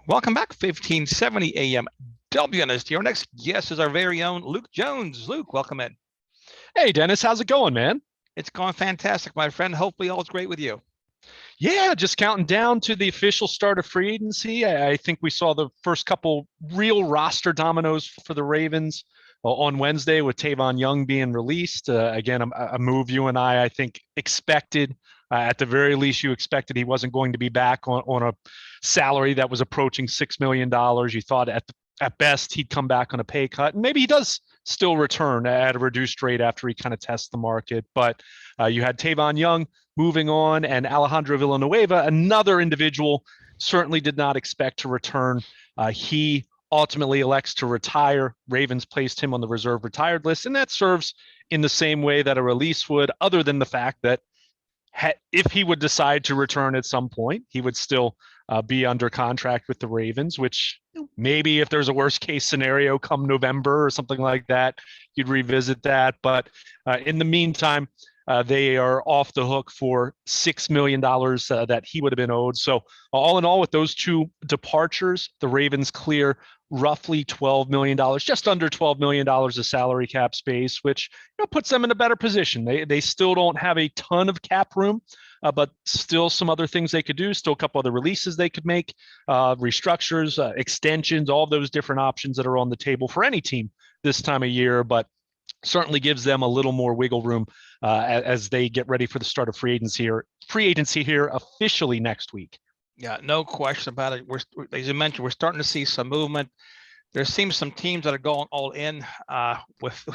Welcome back, 1570 AM WNST. Our next guest is our very own Luke Jones. Luke, welcome in. Hey, Dennis, how's it going, man? It's going fantastic, my friend. Hopefully, all's great with you. Yeah, just counting down to the official start of free agency. I think we saw the first couple real roster dominoes for the Ravens on Wednesday with Tavon Young being released. Again, a move you and I think, expected. At the very least, you expected he wasn't going to be back on a salary that was approaching $6 million. You thought at best he'd come back on a pay cut, and maybe he does still return at a reduced rate after he kind of tests the market. But you had Tavon Young moving on, and Alejandro Villanueva, another individual, certainly did not expect to return. He ultimately elects to retire. Ravens placed him on the reserve retired list, and that serves in the same way that a release would, other than the fact that if he would decide to return at some point, he would still be under contract with the Ravens, which maybe if there's a worst case scenario come November or something like that, you'd revisit that. But in the meantime, they are off the hook for $6 million that he would have been owed. So all in all, with those two departures, the Ravens clear roughly $12 million, just under $12 million of salary cap space, which puts them in a better position. They still don't have a ton of cap room, but still some other things they could do, still a couple other releases they could make, restructures, extensions, all those different options that are on the table for any team this time of year. But certainly gives them a little more wiggle room as they get ready for the start of free agency here officially next week. Yeah, no question about it. As you mentioned, we're starting to see some movement. There seems some teams that are going all in with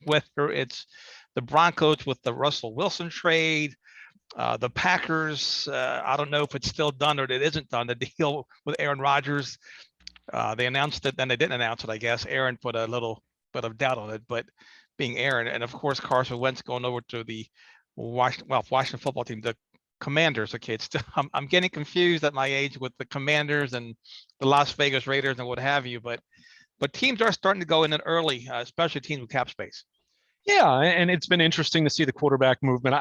whether it's the Broncos with the Russell Wilson trade, the Packers. I don't know if it's still done or it isn't done. The deal with Aaron Rodgers. They announced it, then they didn't announce it. I guess Aaron put a little bit of doubt on it, but being Aaron, and of course Carson Wentz going over to the Washington football team, the Commanders. Okay, it's still, I'm getting confused at my age with the Commanders and the Las Vegas Raiders and what have you. But teams are starting to go in it early, especially teams with cap space. Yeah, and it's been interesting to see the quarterback movement.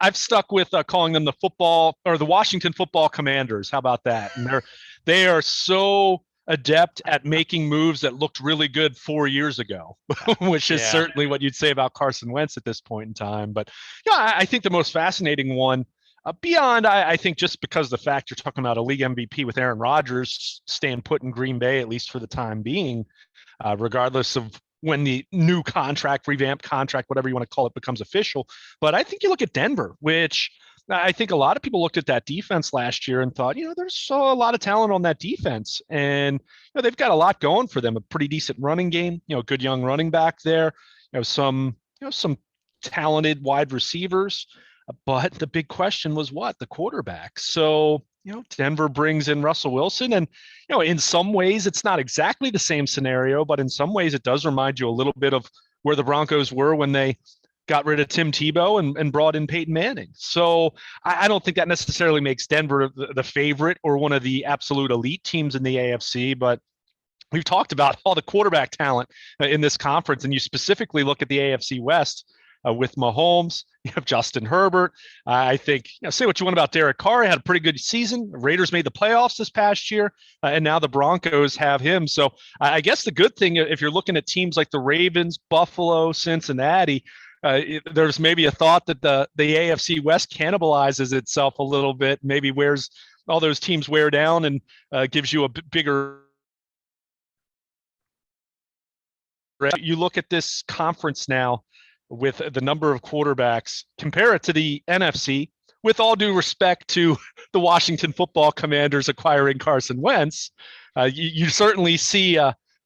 I've stuck with calling them the football or the Washington Football Commanders. How about that? And they are so adept at making moves that looked really good 4 years ago, which is certainly what you'd say about Carson Wentz at this point in time. But yeah, I think the most fascinating one, beyond I think just because the fact you're talking about a league MVP with Aaron Rodgers staying put in Green Bay, at least for the time being, regardless of when the new contract, revamped contract, whatever you want to call it, becomes official. But I think you look at Denver, which I think a lot of people looked at that defense last year and thought, there's a lot of talent on that defense. And they've got a lot going for them, a pretty decent running game, good young running back there, some talented wide receivers. But the big question was what? The quarterback. So, Denver brings in Russell Wilson, and in some ways it's not exactly the same scenario, but in some ways it does remind you a little bit of where the Broncos were when they got rid of Tim Tebow and brought in Peyton Manning. So I don't think that necessarily makes Denver the favorite or one of the absolute elite teams in the AFC, but we've talked about all the quarterback talent in this conference, and you specifically look at the AFC West. With Mahomes, you have Justin Herbert. I think, say what you want about Derek Carr. He had a pretty good season. The Raiders made the playoffs this past year, and now the Broncos have him. So I guess the good thing, if you're looking at teams like the Ravens, Buffalo, Cincinnati, there's maybe a thought that the AFC West cannibalizes itself a little bit, maybe wears all those teams wear down and gives you a bigger. You look at this conference now, with the number of quarterbacks, compare it to the NFC, with all due respect to the Washington Football Commanders acquiring Carson Wentz, you certainly see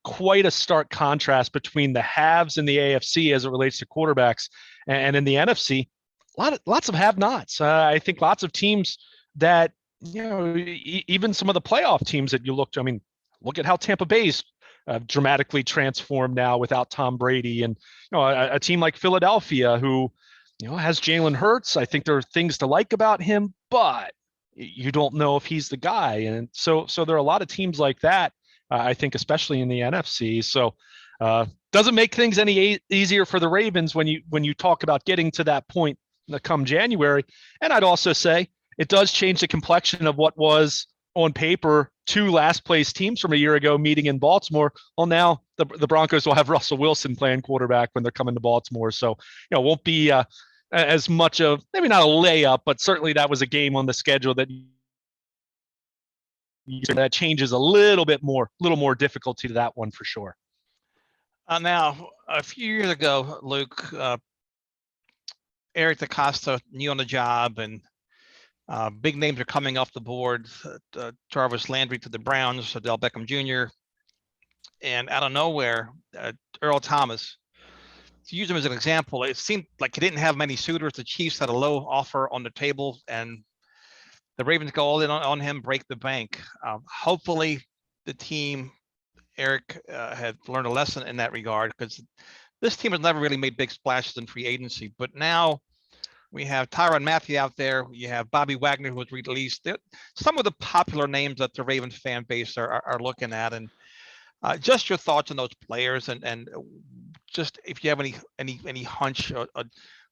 quite a stark contrast between the haves in the AFC as it relates to quarterbacks, and in the NFC, lots of have-nots. I think lots of teams that, even some of the playoff teams that you look to, look at how Tampa Bay's dramatically transformed now without Tom Brady, and a team like Philadelphia who has Jalen Hurts. I think there are things to like about him, but you don't know if he's the guy. And so there are a lot of teams like that. I think especially in the NFC. So doesn't make things any easier for the Ravens when you talk about getting to that point come January. And I'd also say it does change the complexion of what was on paper, 2 last place teams from a year ago meeting in Baltimore. Well, now the Broncos will have Russell Wilson playing quarterback when they're coming to Baltimore. So, won't be as much of, maybe not a layup, but certainly that was a game on the schedule that changes a little more difficulty to that one for sure. Now, a few years ago, Luke, Eric DaCosta new on the job, and big names are coming off the board. Jarvis Landry to the Browns, Odell Beckham Jr., and out of nowhere, Earl Thomas. To use him as an example, it seemed like he didn't have many suitors. The Chiefs had a low offer on the table, and the Ravens go all in on him, break the bank. Hopefully, the team, Eric, had learned a lesson in that regard, because this team has never really made big splashes in free agency. But now we have Tyrann Mathieu out there. You have Bobby Wagner, who was released. Some of the popular names that the Ravens fan base are looking at, and just your thoughts on those players, and just if you have any hunch of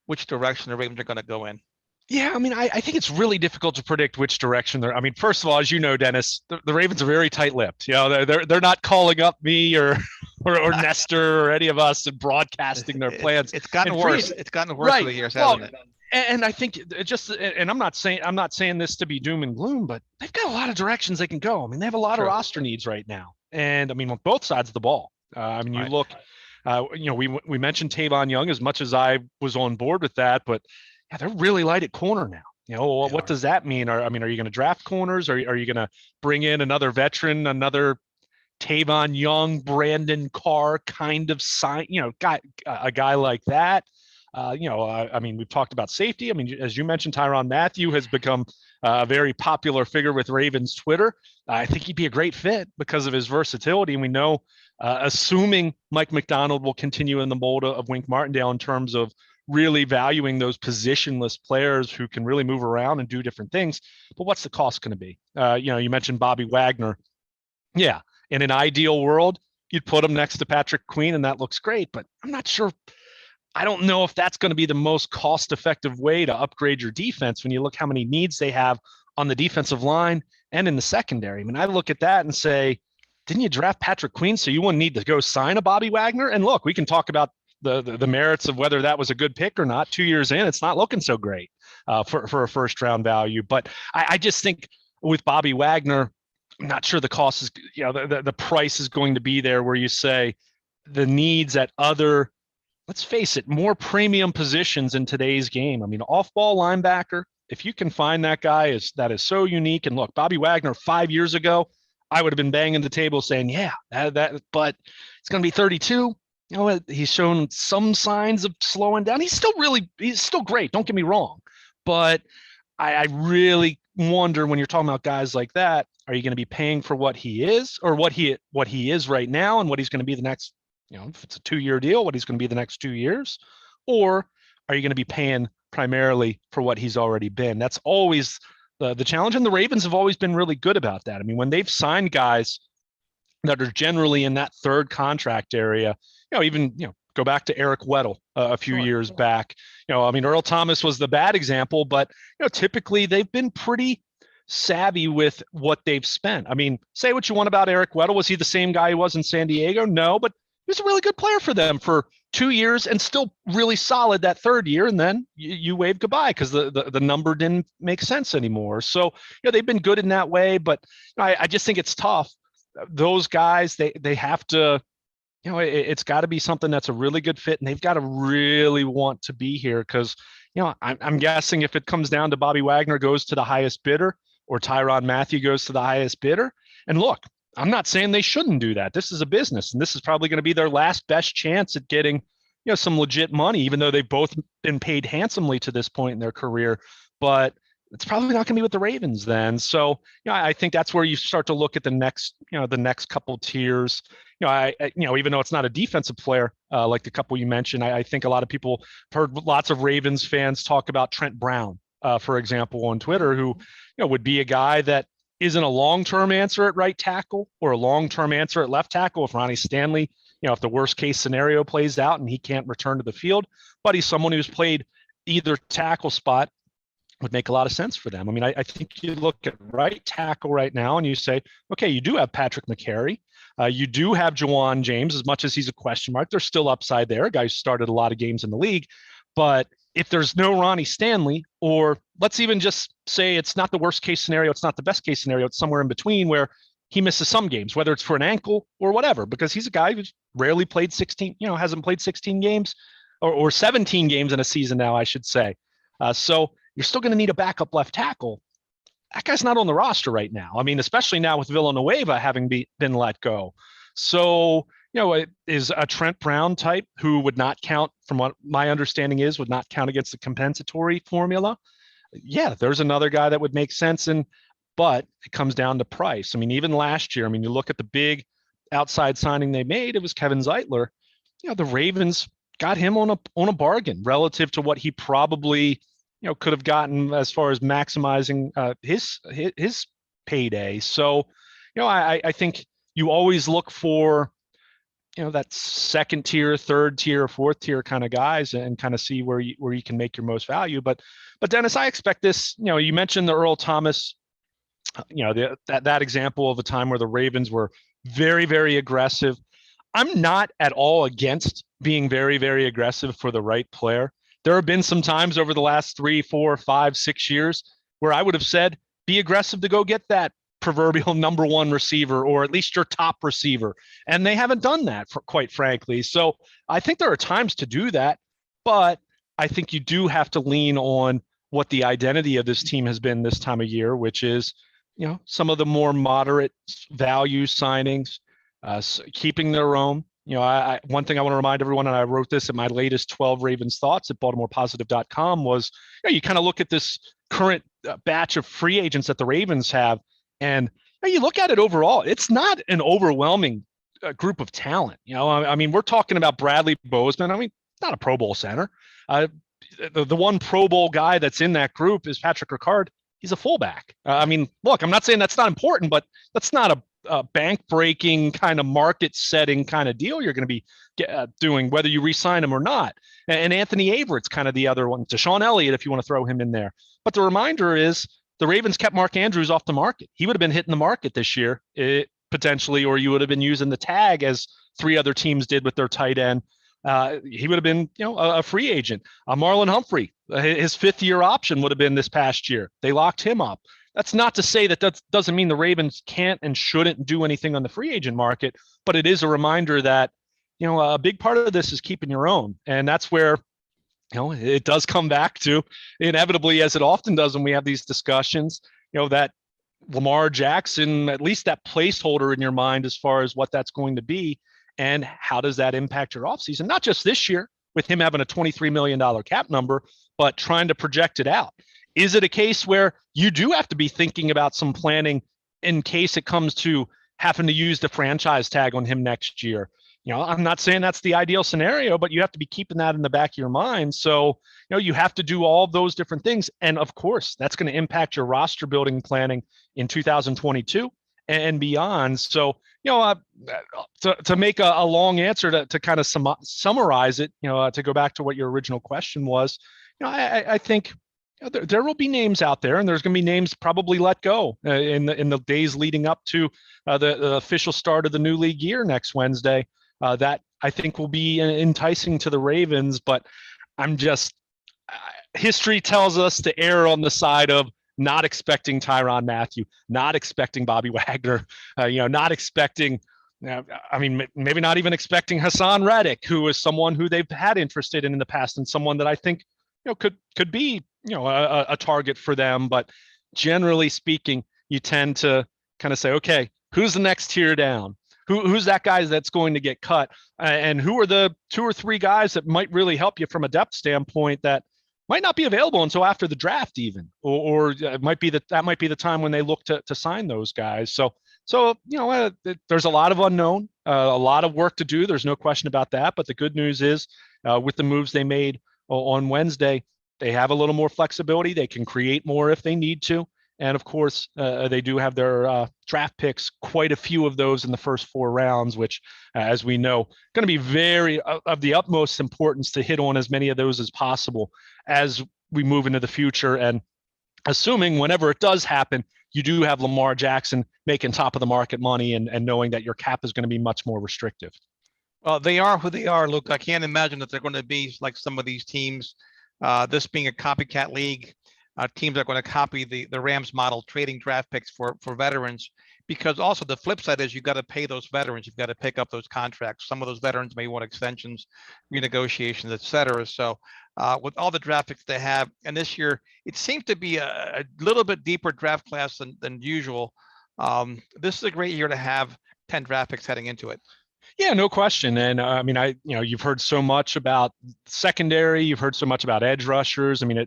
which direction the Ravens are going to go in. Yeah, I mean, I think it's really difficult to predict which direction they're. I mean, first of all, as you know, Dennis, the Ravens are very tight-lipped. They're not calling up me or Nestor or any of us and broadcasting their plans. It's gotten worse. It's gotten worse over the years, hasn't it? And I think and I'm not saying this to be doom and gloom, but they've got a lot of directions they can go. I mean, they have a lot of roster needs right now, and I mean, on both sides of the ball. I mean, you look, we mentioned Tavon Young, as much as I was on board with that, but yeah, they're really light at corner now. What does that mean? Are you going to draft corners? Are you going to bring in another veteran, another Tavon Young, Brandon Carr kind of sign? A guy like that. I mean, we've talked about safety. I mean, as you mentioned, Tyrann Mathieu has become a very popular figure with Ravens Twitter. I think he'd be a great fit because of his versatility. And we know, assuming Mike Macdonald will continue in the mold of Wink Martindale in terms of really valuing those positionless players who can really move around and do different things. But what's the cost going to be? You mentioned Bobby Wagner. Yeah, in an ideal world, you'd put him next to Patrick Queen, and that looks great. But I'm not sure. I don't know if that's going to be the most cost-effective way to upgrade your defense when you look how many needs they have on the defensive line and in the secondary. I mean, I look at that and say, didn't you draft Patrick Queen so you wouldn't need to go sign a Bobby Wagner? And look, we can talk about the merits of whether that was a good pick or not. 2 years in, it's not looking so great for a first-round value. But I just think with Bobby Wagner, I'm not sure the cost is, the price is going to be there where you say the needs at other, let's face it, more premium positions in today's game. I mean, off-ball linebacker, if you can find that guy, that is so unique. And look, Bobby Wagner 5 years ago, I would have been banging the table saying, yeah, but it's going to be 32. He's shown some signs of slowing down. He's still great. Don't get me wrong. But I really wonder, when you're talking about guys like that, are you going to be paying for what he is, or what he is right now, and what he's going to be the next, if it's a 2-year deal, what he's going to be the next 2 years? Or are you going to be paying primarily for what he's already been? That's always the challenge. And the Ravens have always been really good about that. I mean, when they've signed guys that are generally in that third contract area, go back to Eric Weddle a few years back. I mean, Earl Thomas was the bad example, but typically they've been pretty savvy with what they've spent. I mean, say what you want about Eric Weddle. Was he the same guy he was in San Diego? No, but he was a really good player for them for 2 years and still really solid that third year. And then you wave goodbye because the number didn't make sense anymore. So, they've been good in that way, but I just think it's tough. Those guys, they have to, it's got to be something that's a really good fit, and they've got to really want to be here because, I'm guessing if it comes down to Bobby Wagner goes to the highest bidder or Tyrann Mathieu goes to the highest bidder. And look, I'm not saying they shouldn't do that. This is a business, and this is probably going to be their last best chance at getting, some legit money, even though they've both been paid handsomely to this point in their career. But it's probably not going to be with the Ravens then. So, I think that's where you start to look at the next couple tiers. Even though it's not a defensive player like the couple you mentioned, I think a lot of people heard lots of Ravens fans talk about Trent Brown, for example, on Twitter, who would be a guy that isn't a long-term answer at right tackle or a long-term answer at left tackle if Ronnie Stanley, if the worst case scenario plays out and he can't return to the field. But he's someone who's played either tackle spot would make a lot of sense for them. I mean, I think you look at right tackle right now and you say, okay, you do have Patrick McCary. You do have Jawan James, as much as he's a question mark. There's still upside there. A guy who started a lot of games in the league. But if there's no Ronnie Stanley, or let's even just say it's not the worst case scenario, it's not the best case scenario, it's somewhere in between where he misses some games, whether it's for an ankle or whatever, because he's a guy who's rarely played 16, hasn't played 16 games or 17 games in a season now, I should say. So you're still going to need a backup left tackle. That guy's not on the roster right now. I mean, especially now with Villanueva having been let go. So, it is a Trent Brown type who would not count, from what my understanding is, would not count against the compensatory formula. Yeah, there's another guy that would make sense. But it comes down to price. I mean, even last year, you look at the big outside signing they made, it was Kevin Zeitler. The Ravens got him on a bargain relative to what he probably could have gotten as far as maximizing his payday. So, I think you always look for, that second tier, third tier, fourth tier kind of guys and kind of see where you can make your most value. But Dennis, I expect this, you mentioned the Earl Thomas, that example of a time where the Ravens were very, very aggressive. I'm not at all against being very, very aggressive for the right player. There have been some times over the last 3, 4, 5, 6 years where I would have said, be aggressive to go get that proverbial number one receiver, or at least your top receiver. And they haven't done that, quite frankly. So I think there are times to do that, but I think you do have to lean on what the identity of this team has been this time of year, which is, some of the more moderate value signings, keeping their own. One thing I want to remind everyone, and I wrote this in my latest 12 Ravens thoughts at BaltimorePositive.com, was you kind of look at this current batch of free agents that the Ravens have, and you look at it overall, it's not an overwhelming group of talent. We're talking about Bradley Bozeman. Not a Pro Bowl center. The one Pro Bowl guy that's in that group is Patrick Ricard. He's a fullback. Look, I'm not saying that's not important, but that's not a bank-breaking kind of market-setting kind of deal you're going to be doing, whether you re-sign him or not. And Anthony Averett's kind of the other one. Deshaun Elliott, if you want to throw him in there. But the reminder is the Ravens kept Mark Andrews off the market. He would have been hitting the market this year, potentially, or you would have been using the tag as 3 other teams did with their tight end. He would have been, a free agent. Marlon Humphrey, his 5th-year option would have been this past year. They locked him up. That's not to say that doesn't mean the Ravens can't and shouldn't do anything on the free agent market, but it is a reminder that, a big part of this is keeping your own. And that's where, it does come back to, inevitably, as it often does when we have these discussions, that Lamar Jackson, at least that placeholder in your mind as far as what that's going to be and how does that impact your offseason, not just this year with him having a $23 million cap number, but trying to project it out. Is it a case where you do have to be thinking about some planning in case it comes to having to use the franchise tag on him next year? I'm not saying that's the ideal scenario, but you have to be keeping that in the back of your mind. So, you have to do all of those different things. And of course, that's going to impact your roster building planning in 2022 and beyond. So, to make a long answer to kind of summarize it, to go back to what your original question was, I think there will be names out there, and there's going to be names probably let go in the days leading up to the official start of the new league year next Wednesday. That I think will be enticing to the Ravens, but history tells us to err on the side of not expecting Tyrann Mathieu, not expecting Bobby Wagner, not expecting. Maybe not even expecting Hassan Reddick, who is someone who they've had interested in the past, and someone that I think could be a target for them. But generally speaking, you tend to kind of say, okay, who's the next tier down? Who's that guy that's going to get cut? And who are the 2 or 3 guys that might really help you from a depth standpoint that might not be available until after the draft even, or it might be that might be the time when they look to sign those guys. So there's a lot of unknown, a lot of work to do. There's no question about that. But the good news is with the moves they made on Wednesday, they have a little more flexibility. They can create more if they need to. And of course, they do have their draft picks, quite a few of those in the first 4 rounds, which, as we know, going to be very of the utmost importance to hit on as many of those as possible as we move into the future. And assuming whenever it does happen, you do have Lamar Jackson making top of the market money and knowing that your cap is going to be much more restrictive. Well, they are who they are, Luke. I can't imagine that they're going to be like some of these teams. This being a copycat league, teams are going to copy the Rams model, trading draft picks for veterans. Because also the flip side is you got to pay those veterans. You've got to pick up those contracts. Some of those veterans may want extensions, renegotiations, et cetera. So with all the draft picks they have, and this year it seems to be a little bit deeper draft class than usual. This is a great year to have 10 draft picks heading into it. Yeah, no question. And I mean, you've heard so much about secondary, you've heard so much about edge rushers. I mean,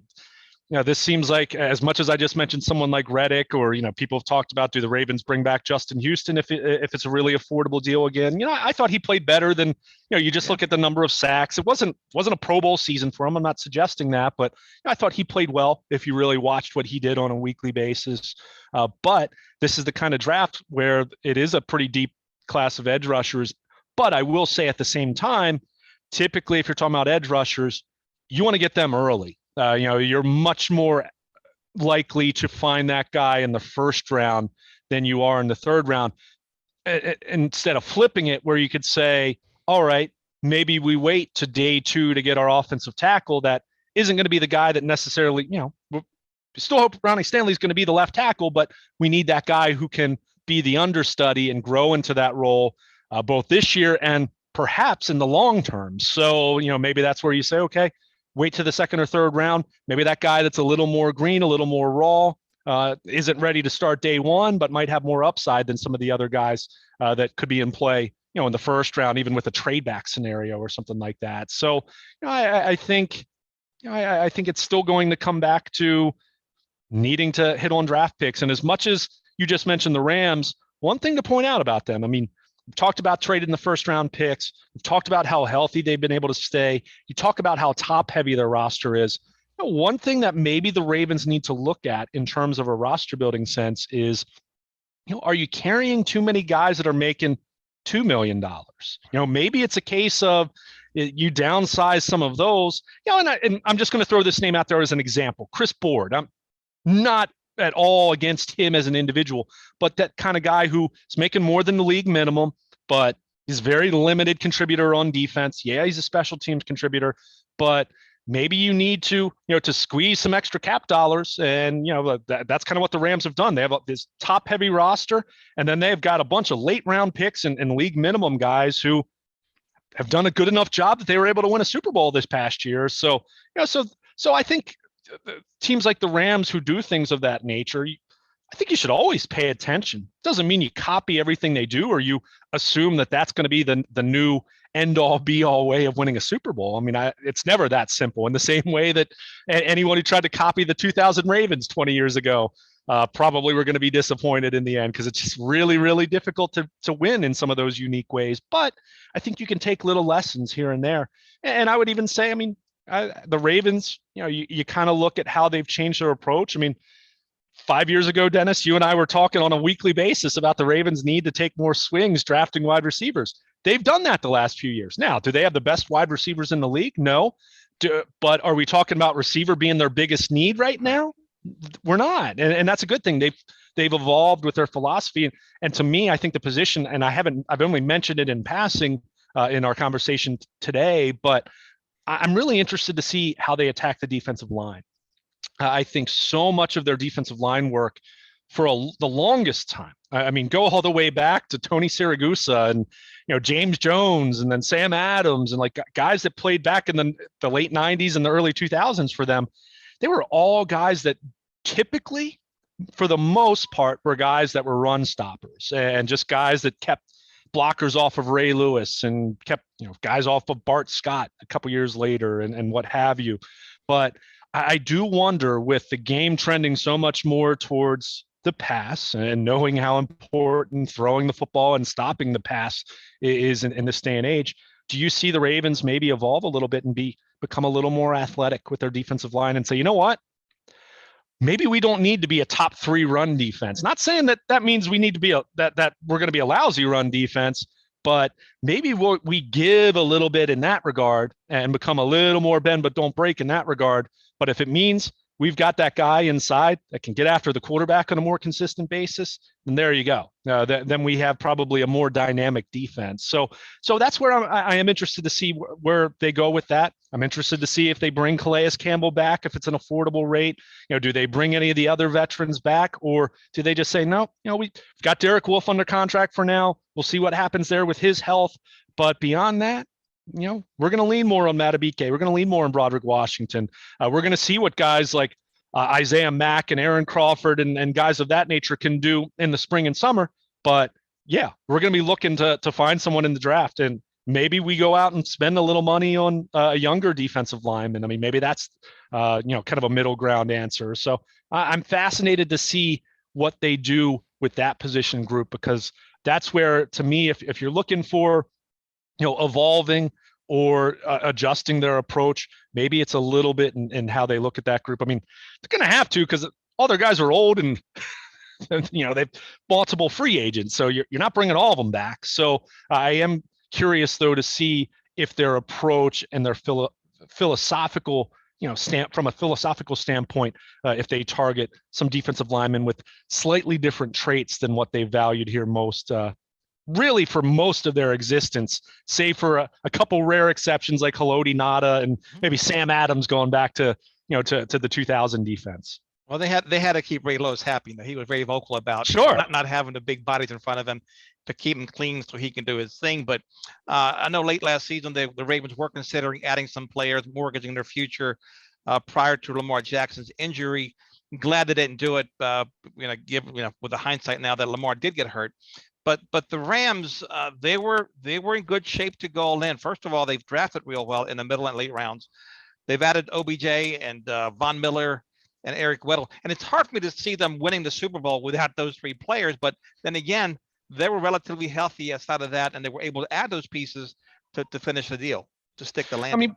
this seems like, as much as I just mentioned someone like Reddick, or, people have talked about, do the Ravens bring back Justin Houston if it's a really affordable deal again? I thought he played better than, you just look at the number of sacks. It wasn't a Pro Bowl season for him. I'm not suggesting that, but I thought he played well if you really watched what he did on a weekly basis. But this is the kind of draft where it is a pretty deep class of edge rushers. But I will say at the same time, typically, if you're talking about edge rushers, you want to get them early. You're much more likely to find that guy in the first round than you are in the third round. Instead of flipping it, where you could say, all right, maybe we wait to day 2 to get our offensive tackle that isn't going to be the guy that necessarily, we still hope Ronnie Stanley's going to be the left tackle, but we need that guy who can be the understudy and grow into that role both this year and perhaps in the long term. So, maybe that's where you say, okay, wait to the second or third round. Maybe that guy that's a little more green, a little more raw, isn't ready to start day 1, but might have more upside than some of the other guys that could be in play, in the first round, even with a trade back scenario or something like that. So, I think it's still going to come back to needing to hit on draft picks. And as much as you just mentioned the Rams, one thing to point out about them, I mean, we've talked about trading the first round picks. We've talked about how healthy they've been able to stay. You talk about how top heavy their roster is. One thing that maybe the Ravens need to look at in terms of a roster building sense is, are you carrying too many guys that are making $2 million? Maybe it's a case of you downsize some of those. And I'm just going to throw this name out there as an example. Chris Board. I'm not at all against him as an individual, but that kind of guy who is making more than the league minimum, but is very limited contributor on defense. Yeah, he's a special teams contributor, but maybe you need to, to squeeze some extra cap dollars. And, that's kind of what the Rams have done. They have this top heavy roster, and then they've got a bunch of late round picks and league minimum guys who have done a good enough job that they were able to win a Super Bowl this past year. So, so I think teams like the Rams who do things of that nature, I think you should always pay attention. Doesn't mean you copy everything they do or you assume that that's going to be the new end-all be-all way of winning a Super Bowl. I mean, it's never that simple. In the same way that anyone who tried to copy the 2000 Ravens 20 years ago probably were going to be disappointed in the end, because it's just really, really difficult to win in some of those unique ways. But I think you can take little lessons here and there. And I would even say, I mean, the Ravens, you kind of look at how they've changed their approach. I mean, 5 years ago, Dennis, you and I were talking on a weekly basis about the Ravens need to take more swings drafting wide receivers. They've done that the last few years. Now, do they have the best wide receivers in the league? No. But are we talking about receiver being their biggest need right now? We're not. And that's a good thing. They've evolved with their philosophy. And to me, I think the position, and I've only mentioned it in passing in our conversation today, but I'm really interested to see how they attack the defensive line. I think so much of their defensive line work for the longest time, I mean, go all the way back to Tony Siragusa and, James Jones, and then Sam Adams, and like guys that played back in the late 90s and the early 2000s for them. They were all guys that typically, for the most part, were guys that were run stoppers and just guys that kept blockers off of Ray Lewis and kept guys off of Bart Scott a couple years later and what have you. But I do wonder, with the game trending so much more towards the pass and knowing how important throwing the football and stopping the pass is in this day and age, do you see the Ravens maybe evolve a little bit and become a little more athletic with their defensive line and say, you know what? Maybe we don't need to be a top 3 run defense. Not saying that means we need to be that we're going to be a lousy run defense, but maybe we give a little bit in that regard and become a little more bend but don't break in that regard. But if it means we've got that guy inside that can get after the quarterback on a more consistent basis, then there you go. Then we have probably a more dynamic defense. So that's where I am interested to see where they go with that. I'm interested to see if they bring Calais Campbell back, if it's an affordable rate. Do they bring any of the other veterans back, or do they just say, no, we've got Derek Wolfe under contract for now. We'll see what happens there with his health. But beyond that, we're going to lean more on Matabike. We're going to lean more on Broderick Washington. We're going to see what guys like Isaiah Mack and Aaron Crawford and guys of that nature can do in the spring and summer. But yeah, we're going to be looking to find someone in the draft, and maybe we go out and spend a little money on a younger defensive lineman. I mean, maybe that's kind of a middle ground answer. So I'm fascinated to see what they do with that position group, because that's where, to me, if you're looking for evolving or adjusting their approach, maybe it's a little bit in how they look at that group. I mean, they're going to have to, because all their guys are old and they've multiple free agents, so you're not bringing all of them back. So I am curious, though, to see if their approach and their philosophical from a philosophical standpoint, if they target some defensive linemen with slightly different traits than what they valued here most, really for most of their existence, save for a couple rare exceptions like Haloti Ngata and maybe Sam Adams going back to the 2000 defense. Well, they had to keep Ray Lewis happy. He was very vocal about not having the big bodies in front of him to keep him clean so he can do his thing. But I know late last season the Ravens were considering adding some players, mortgaging their future prior to Lamar Jackson's injury. I'm glad they didn't do it. With the hindsight now that Lamar did get hurt. But the Rams, they were in good shape to go all in. First of all, they've drafted real well in the middle and late rounds. They've added OBJ and Von Miller and Eric Weddle. And it's hard for me to see them winning the Super Bowl without those three players. But then again, they were relatively healthy outside of that, and they were able to add those pieces to finish the deal, to stick the landing. I mean,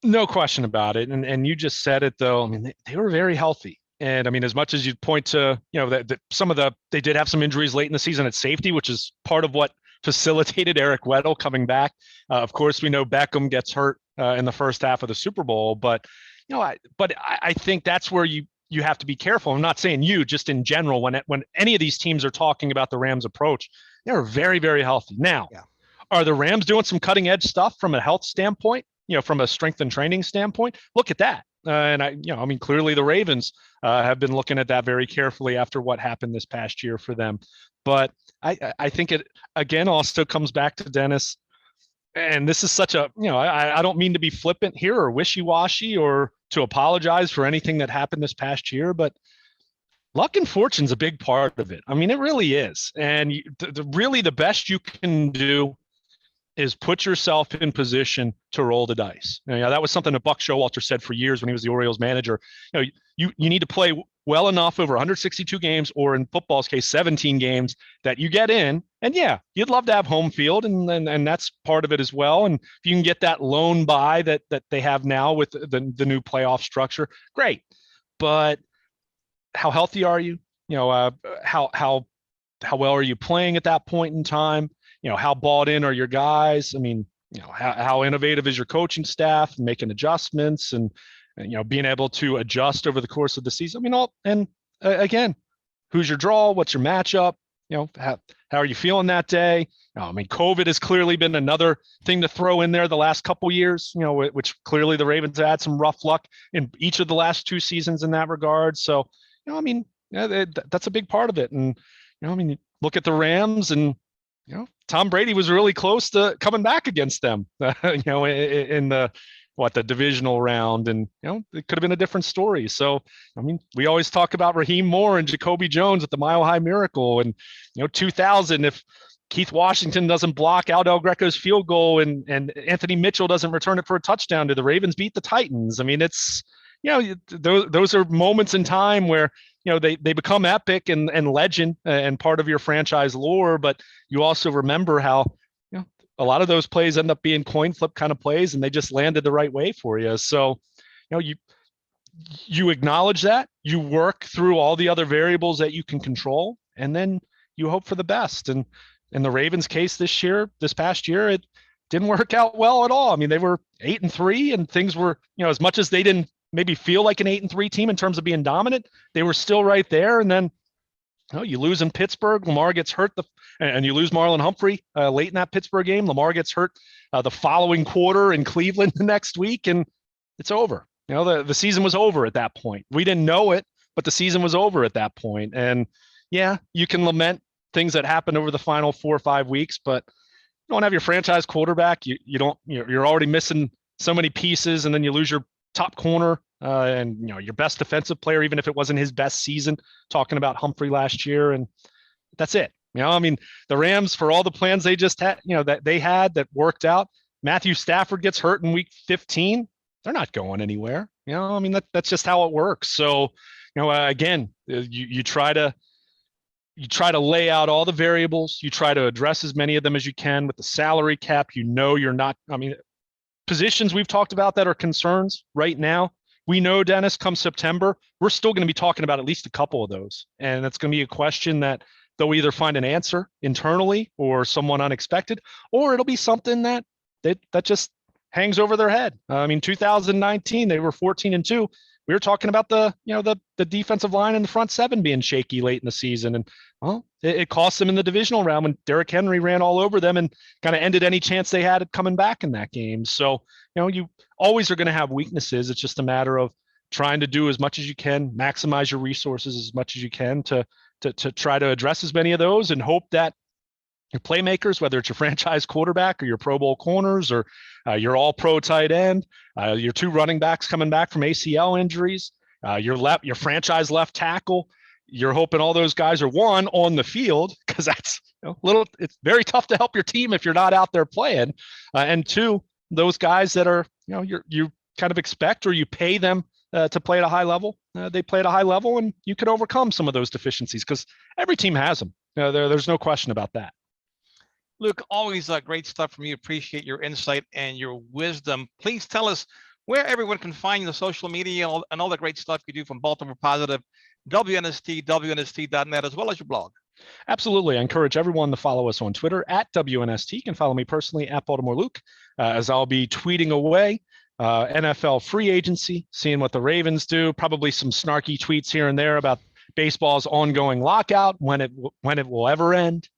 no question about it. And you just said it, though. I mean, they were very healthy. And I mean, as much as you point to, that they did have some injuries late in the season at safety, which is part of what facilitated Eric Weddle coming back. Of course, we know Beckham gets hurt in the first half of the Super Bowl, but I think that's where you have to be careful. I'm not saying just in general, when any of these teams are talking about the Rams approach, they're very, very healthy. Now, Are the Rams doing some cutting edge stuff from a health standpoint? From a strength and training standpoint? Look at that. And clearly the Ravens have been looking at that very carefully after what happened this past year for them. But I think it, again, also comes back to Dennis. And this is such a, I don't mean to be flippant here or wishy-washy or to apologize for anything that happened this past year, but luck and fortune's a big part of it. I mean, it really is. And really the best you can do is put yourself in position to roll the dice. That was something that Buck Showalter said for years when he was the Orioles manager. You need to play well enough over 162 games, or in football's case, 17 games, that you get in. And yeah, you'd love to have home field, and that's part of it as well. And if you can get that loan buy that they have now with the new playoff structure, great. But how healthy are you? How well are you playing at that point in time? How bought in are your guys? I mean, how innovative is your coaching staff, making adjustments and being able to adjust over the course of the season. I mean, again, who's your draw? What's your matchup? How are you feeling that day? I mean, COVID has clearly been another thing to throw in there the last couple years, which clearly the Ravens had some rough luck in each of the last two seasons in that regard. So, that's a big part of it. And, look at the Rams and, Tom Brady was really close to coming back against them, in the divisional round, and it could have been a different story. So, we always talk about Raheem Moore and Jacoby Jones at the Mile High Miracle, and 2000, if Keith Washington doesn't block Aldel Greco's field goal and Anthony Mitchell doesn't return it for a touchdown, do the Ravens beat the Titans? I mean, it's those are moments in time where they become epic and legend and part of your franchise lore, but you also remember how a lot of those plays end up being coin flip kind of plays, and they just landed the right way for you. So you acknowledge that, you work through all the other variables that you can control, and then you hope for the best. And in the Ravens case this past year, it didn't work out well at all. I mean, they were 8-3, and things were, as much as they didn't maybe feel like an 8-3 team in terms of being dominant. They were still right there. And then you lose in Pittsburgh. Lamar gets hurt, and you lose Marlon Humphrey late in that Pittsburgh game. Lamar gets hurt the following quarter in Cleveland the next week, and it's over. The season was over at that point. We didn't know it, but the season was over at that point. And yeah, you can lament things that happened over the final 4 or 5 weeks, but you don't have your franchise quarterback. You're already missing so many pieces, and then you lose your top corner and your best defensive player, even if it wasn't his best season. Talking about Humphrey last year, and that's it. The Rams, for all the plans they just had, that they had that worked out. Matthew Stafford gets hurt in week 15. They're not going anywhere. That's just how it works. So, again, you try to lay out all the variables. You try to address as many of them as you can with the salary cap. You're not. Positions we've talked about that are concerns right now. We know, Dennis, come September, we're still going to be talking about at least a couple of those. And it's going to be a question that they'll either find an answer internally or someone unexpected, or it'll be something that just hangs over their head. 2019, they were 14-2. We were talking about the defensive line and the front seven being shaky late in the season. And it cost them in the divisional round when Derrick Henry ran all over them and kind of ended any chance they had at coming back in that game. So, you always are going to have weaknesses. It's just a matter of trying to do as much as you can, maximize your resources as much as you can to try to address as many of those, and hope that your playmakers, whether it's your franchise quarterback or your Pro Bowl corners or your all-pro tight end, your 2 running backs coming back from ACL injuries, your franchise left tackle, you're hoping all those guys are, one, on the field, because that's it's very tough to help your team if you're not out there playing, and 2, those guys that are you kind of expect or you pay them to play at a high level. They play at a high level, and you can overcome some of those deficiencies because every team has them. There's no question about that. Luke, always great stuff from you. Appreciate your insight and your wisdom. Please tell us where everyone can find the social media and all the great stuff you do from Baltimore Positive, WNST, WNST.net, as well as your blog. Absolutely. I encourage everyone to follow us on Twitter at WNST. You can follow me personally at Baltimore Luke, as I'll be tweeting away NFL free agency, seeing what the Ravens do, probably some snarky tweets here and there about baseball's ongoing lockout, when it will ever end,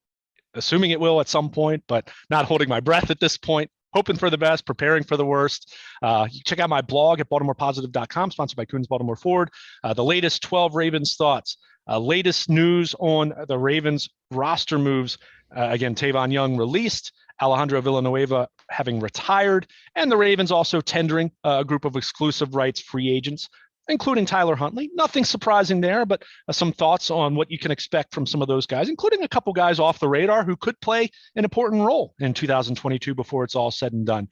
assuming it will at some point, but not holding my breath at this point. Hoping for the best, preparing for the worst. You check out my blog at BaltimorePositive.com, sponsored by Coons Baltimore Ford. The latest 12 Ravens thoughts, latest news on the Ravens roster moves. Again, Tavon Young released, Alejandro Villanueva having retired, and the Ravens also tendering a group of exclusive rights free agents, including Tyler Huntley. Nothing surprising there, but some thoughts on what you can expect from some of those guys, including a couple guys off the radar who could play an important role in 2022 before it's all said and done.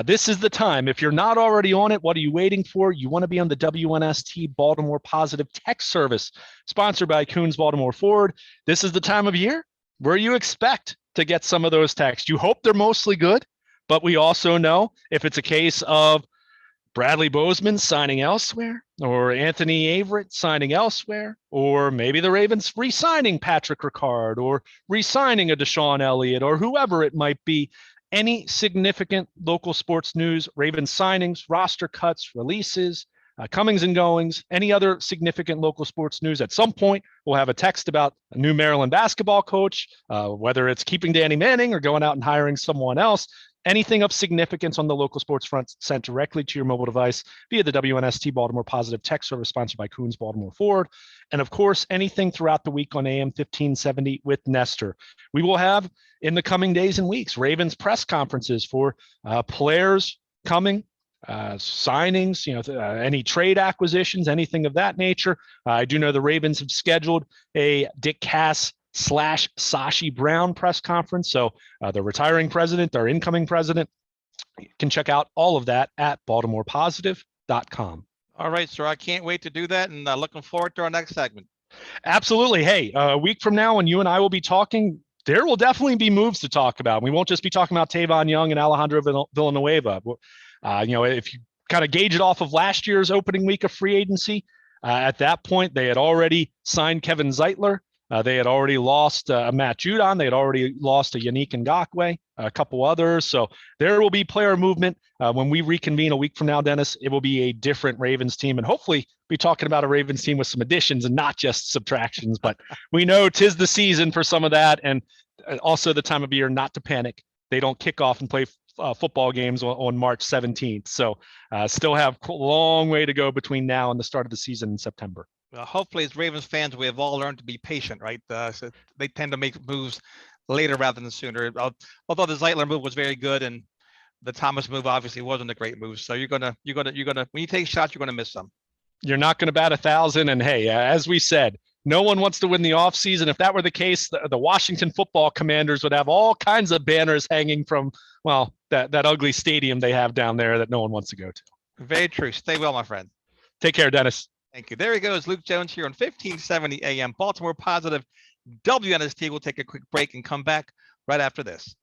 This is the time. If you're not already on it, what are you waiting for? You want to be on the WNST Baltimore Positive Text Service, sponsored by Coons Baltimore Ford. This is the time of year where you expect to get some of those texts. You hope they're mostly good, but we also know if it's a case of Bradley Bozeman signing elsewhere, or Anthony Averett signing elsewhere, or maybe the Ravens re-signing Patrick Ricard, or re-signing a Deshaun Elliott, or whoever it might be. Any significant local sports news, Ravens signings, roster cuts, releases, comings and goings, any other significant local sports news, at some point we'll have a text about a new Maryland basketball coach, whether it's keeping Danny Manning or going out and hiring someone else. Anything of significance on the local sports front sent directly to your mobile device via the WNST Baltimore Positive Text Service, sponsored by Coons Baltimore Ford. And of course, anything throughout the week on AM 1570 with Nestor. We will have, in the coming days and weeks, Ravens press conferences for players coming, signings, any trade acquisitions, anything of that nature. I do know the Ravens have scheduled a Dick Cass / Sashi Brown press conference. So the retiring president, our incoming president, you can check out all of that at BaltimorePositive.com. All right, sir. I can't wait to do that, and looking forward to our next segment. Absolutely. Hey, a week from now when you and I will be talking, there will definitely be moves to talk about. We won't just be talking about Tavon Young and Alejandro Villanueva. If you kind of gauge it off of last year's opening week of free agency, at that point, they had already signed Kevin Zeitler. They had already lost Matt Judon. They had already lost a Yannick Ngakoue, a couple others. So there will be player movement. When we reconvene a week from now, Dennis, it will be a different Ravens team, and hopefully be talking about a Ravens team with some additions and not just subtractions. But we know 'tis the season for some of that, and also the time of year not to panic. They don't kick off and play football games on March 17th. So still have a long way to go between now and the start of the season in September. Well, hopefully, as Ravens fans, we have all learned to be patient, right? So they tend to make moves later rather than sooner. Although the Zeitler move was very good, and the Thomas move obviously wasn't a great move. So you're gonna when you take shots, you're gonna miss some. You're not going to bat 1,000. And hey, as we said, no one wants to win the offseason. If that were the case, the Washington Football Commanders would have all kinds of banners hanging from, well, that ugly stadium they have down there that no one wants to go to. Very true. Stay well, my friend. Take care, Dennis. Thank you. There he goes, Luke Jones here on 1570 AM. Baltimore Positive WNST. We'll take a quick break and come back right after this.